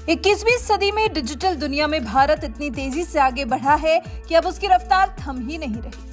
21वीं सदी में डिजिटल दुनिया में भारत इतनी तेजी से आगे बढ़ा है कि अब उसकी रफ्तार थम ही नहीं रही।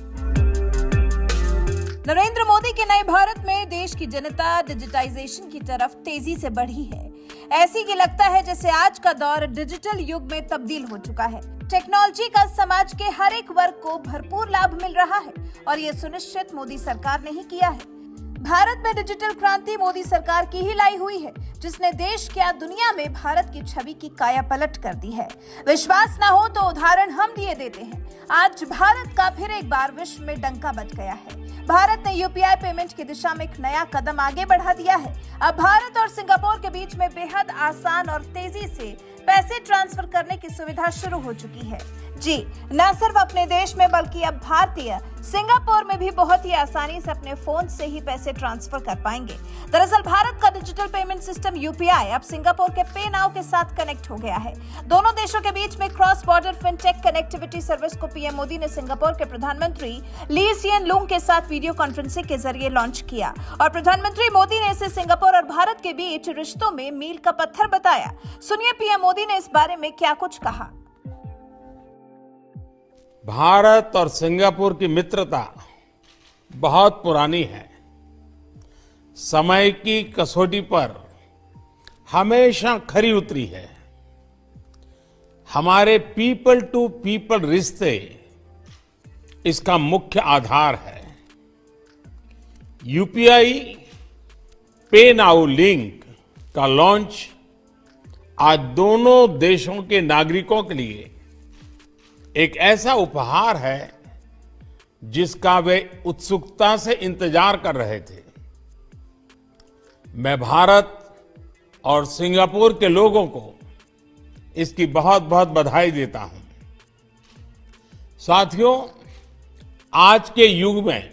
नरेंद्र मोदी के नए भारत में देश की जनता डिजिटाइजेशन की तरफ तेजी से बढ़ी है। ऐसी कि लगता है जैसे आज का दौर डिजिटल युग में तब्दील हो चुका है। टेक्नोलॉजी का समाज के हर एक वर्ग को भरपूर लाभ मिल रहा है और ये सुनिश्चित मोदी सरकार ने ही किया है। भारत में डिजिटल क्रांति मोदी सरकार की ही लाई हुई है, जिसने देश क्या दुनिया में भारत की छवि की काया पलट कर दी है। विश्वास ना हो तो उदाहरण हम दिए देते हैं। आज भारत का फिर एक बार विश्व में डंका बज गया है। भारत ने यूपीआई पेमेंट की दिशा में एक नया कदम आगे बढ़ा दिया है। अब भारत और सिंगापुर के बीच में बेहद आसान और तेजी से पैसे ट्रांसफर करने की सुविधा शुरू हो चुकी है। जी, न सिर्फ अपने देश में बल्कि अब भारतीय सिंगापुर में भी बहुत ही आसानी से अपने फोन से ही पैसे ट्रांसफर कर पाएंगे। दरअसल भारत का डिजिटल पेमेंट सिस्टम यूपीआई अब सिंगापुर के पे नाउ के साथ कनेक्ट हो गया है। दोनों देशों के बीच में cross border fintech connectivity service को पीएम मोदी ने सिंगापुर के प्रधानमंत्री ली सिएन लूंग के साथ वीडियो कॉन्फ्रेंसिंग के जरिए लॉन्च किया और प्रधानमंत्री मोदी ने इसे सिंगापुर और भारत के बीच रिश्तों में मील का पत्थर बताया। सुनिए पीएम मोदी ने इस बारे में क्या कुछ कहा। भारत और सिंगापुर की मित्रता बहुत पुरानी है। समय की कसौटी पर हमेशा खरी उतरी है। हमारे पीपल टू पीपल रिश्ते इसका मुख्य आधार है। यूपीआई पे नाउ लिंक का लॉन्च आज दोनों देशों के नागरिकों के लिए एक ऐसा उपहार है जिसका वे उत्सुकता से इंतजार कर रहे थे। मैं भारत और सिंगापुर के लोगों को इसकी बहुत बहुत बधाई देता हूं। साथियों, आज के युग में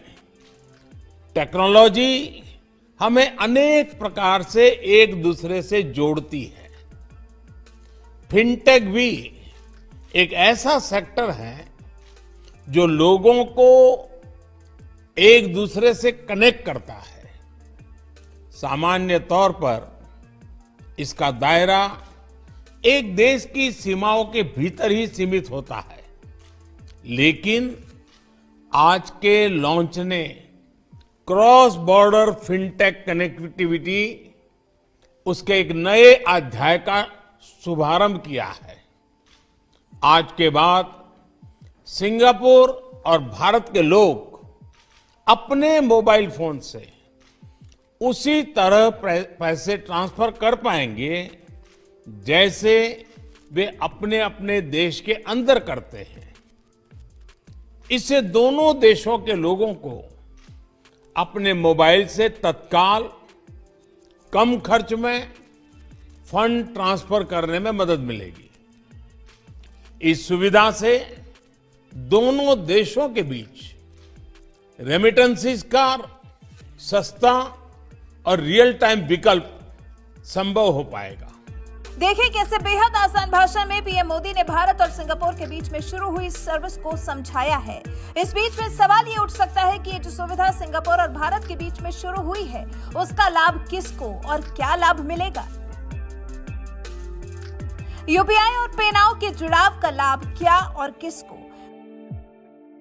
टेक्नोलॉजी हमें अनेक प्रकार से एक दूसरे से जोड़ती है। फिनटेक भी एक ऐसा सेक्टर है जो लोगों को एक दूसरे से कनेक्ट करता है। सामान्य तौर पर इसका दायरा एक देश की सीमाओं के भीतर ही सीमित होता है, लेकिन आज के लॉन्च ने क्रॉस बॉर्डर फिनटेक कनेक्टिविटी उसके एक नए अध्याय का शुभारंभ किया है। आज के बाद सिंगापुर और भारत के लोग अपने मोबाइल फोन से उसी तरह पैसे ट्रांसफर कर पाएंगे जैसे वे अपने अपने देश के अंदर करते हैं। इससे दोनों देशों के लोगों को अपने मोबाइल से तत्काल कम खर्च में फंड ट्रांसफर करने में मदद मिलेगी। इस सुविधा से दोनों देशों के बीच रेमिटेंसेस का सस्ता और रियल टाइम विकल्प संभव हो पाएगा। देखिए कैसे बेहद आसान भाषा में पीएम मोदी ने भारत और सिंगापुर के बीच में शुरू हुई सर्विस को समझाया है। इस बीच में सवाल ये उठ सकता है कि ये जो सुविधा सिंगापुर और भारत के बीच में शुरू हुई है, उसका लाभ किसको और क्या लाभ मिलेगा। यूपीआई और पे नाउ के जुड़ाव का लाभ क्या और किसको।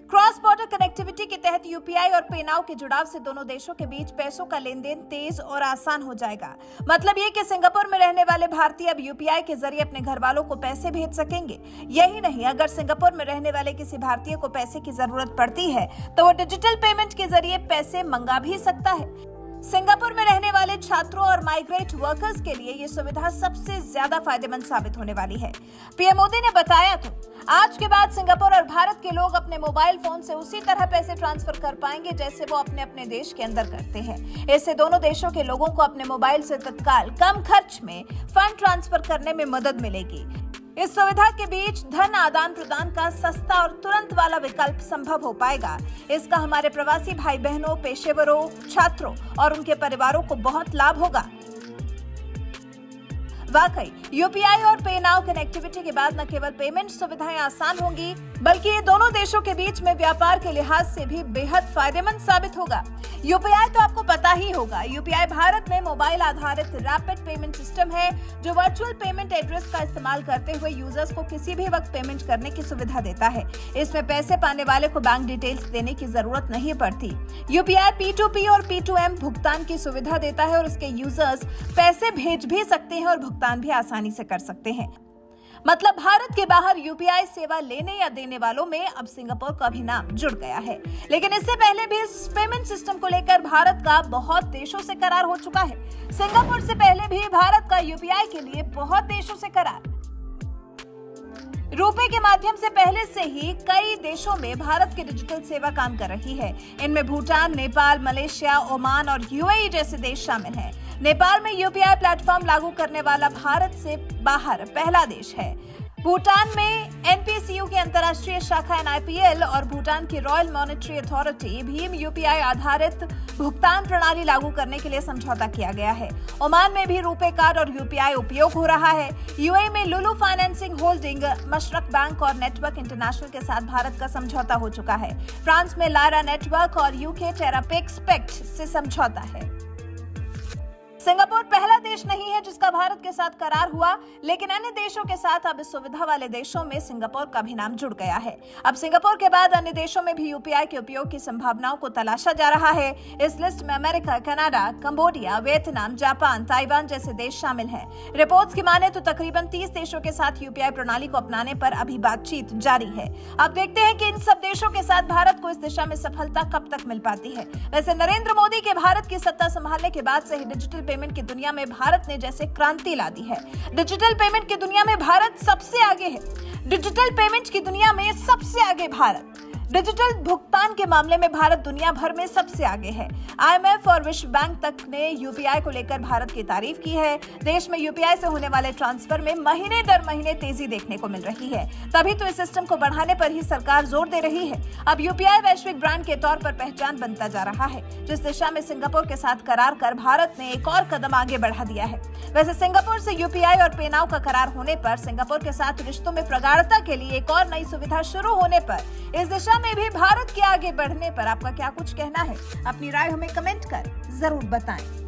क्रॉस बॉर्डर कनेक्टिविटी के तहत यूपीआई और पे नाउ के जुड़ाव से दोनों देशों के बीच पैसों का लेन देन तेज और आसान हो जाएगा। मतलब ये कि सिंगापुर में रहने वाले भारतीय अब यूपीआई के जरिए अपने घर वालों को पैसे भेज सकेंगे। यही नहीं, अगर सिंगापुर में रहने वाले किसी भारतीय को पैसे की जरूरत पड़ती है तो वो डिजिटल पेमेंट के जरिए पैसे मंगा भी सकता है। सिंगापुर में रहने वाले छात्रों और माइग्रेट वर्कर्स के लिए ये सुविधा सबसे ज्यादा फायदेमंद साबित होने वाली है। पीएम मोदी ने बताया तो आज के बाद सिंगापुर और भारत के लोग अपने मोबाइल फोन से उसी तरह पैसे ट्रांसफर कर पाएंगे जैसे वो अपने अपने देश के अंदर करते हैं। इससे दोनों देशों के लोगों को अपने मोबाइल से तत्काल कम खर्च में फंड ट्रांसफर करने में मदद मिलेगी। इस सुविधा के बीच धन आदान प्रदान का सस्ता और तुरंत वाला विकल्प संभव हो पाएगा। इसका हमारे प्रवासी भाई बहनों, पेशेवरों, छात्रों और उनके परिवारों को बहुत लाभ होगा। वाकई यूपीआई और पे नाउ कनेक्टिविटी के बाद न केवल पेमेंट सुविधाएं आसान होंगी, बल्कि ये दोनों देशों के बीच में व्यापार के लिहाज से भी बेहद फायदेमंद साबित होगा। यूपीआई तो आपको पता ही होगा। यूपीआई भारत में मोबाइल आधारित रैपिड पेमेंट सिस्टम है जो वर्चुअल पेमेंट एड्रेस का इस्तेमाल करते हुए यूजर्स को किसी भी वक्त पेमेंट करने की सुविधा देता है। इसमें पैसे पाने वाले को बैंक डिटेल्स देने की जरूरत नहीं पड़ती। यूपीआई P2P और P2M भुगतान की सुविधा देता है और इसके यूजर्स पैसे भेज भी सकते हैं और भुगतान भी आसानी से कर सकते हैं। मतलब भारत के बाहर यूपीआई सेवा लेने या देने वालों में अब सिंगापुर का भी नाम जुड़ गया है। लेकिन इससे पहले भी इस पेमेंट सिस्टम को लेकर भारत का बहुत देशों से करार हो चुका है। सिंगापुर से पहले भी भारत का यूपीआई के लिए बहुत देशों से करार। रुपए के माध्यम से पहले से ही कई देशों में भारत की डिजिटल सेवा काम कर रही है। इनमें भूटान, नेपाल, मलेशिया, ओमान और यूएई जैसे देश शामिल हैं। नेपाल में यूपीआई प्लेटफॉर्म लागू करने वाला भारत से बाहर पहला देश है। भूटान में एनपीसीयू की अंतर्राष्ट्रीय शाखा NIPL और भूटान की royal monetary authority Bhim UPI आधारित भुगतान प्रणाली लागू करने के लिए समझौता किया गया है। ओमान में भी रुपे कार्ड और यूपीआई उपयोग हो रहा है। यूएई में लुलु फाइनेंसिंग होल्डिंग, मशरक बैंक और नेटवर्क इंटरनेशनल के साथ भारत का समझौता हो चुका है। फ्रांस में लारा नेटवर्क और यूके टेरापेक्स पैक्ट से समझौता है। सिंगापुर पहला देश नहीं है जिसका भारत के साथ करार हुआ, लेकिन अन्य देशों के साथ अब इस सुविधा वाले देशों में सिंगापुर का भी नाम जुड़ गया है। अब सिंगापुर के बाद अन्य देशों में भी यूपीआई के उपयोग की संभावनाओं को तलाशा जा रहा है। इस लिस्ट में America, Canada, Cambodia, Vietnam, Japan, Taiwan जैसे देश शामिल हैं। रिपोर्ट्स की माने तो तकरीबन 30 देशों के साथ यूपीआई प्रणाली को अपनाने पर अभी बातचीत जारी है। अब देखते हैं कि इन सब देशों के साथ भारत को इस दिशा में सफलता कब तक मिल पाती है। वैसे नरेंद्र मोदी के भारत की सत्ता संभालने के बाद से ही डिजिटल पेमेंट की दुनिया में भारत ने जैसे क्रांति ला दी है। डिजिटल पेमेंट की दुनिया में भारत सबसे आगे है। डिजिटल पेमेंट की दुनिया में सबसे आगे भारत। डिजिटल भुगतान के मामले में भारत दुनिया भर में सबसे आगे है। IMF और विश्व बैंक तक ने यूपीआई को लेकर भारत की तारीफ की है। देश में यूपीआई से होने वाले ट्रांसफर में महीने दर महीने तेजी देखने को मिल रही है। तभी तो इस सिस्टम को बढ़ाने पर ही सरकार जोर दे रही है। अब यूपीआई वैश्विक ब्रांड के तौर पर पहचान बनता जा रहा है, जिस दिशा में सिंगापुर के साथ करार कर भारत ने एक और कदम आगे बढ़ा दिया है। वैसे सिंगापुर से यूपीआई और पेनाउ का करार होने पर सिंगापुर के साथ रिश्तों में प्रगाढ़ता के लिए एक और नई सुविधा शुरू होने पर इस दिशा में भी भारत के आगे बढ़ने पर आपका क्या कुछ कहना है? अपनी राय हमें कमेंट कर जरूर बताएं।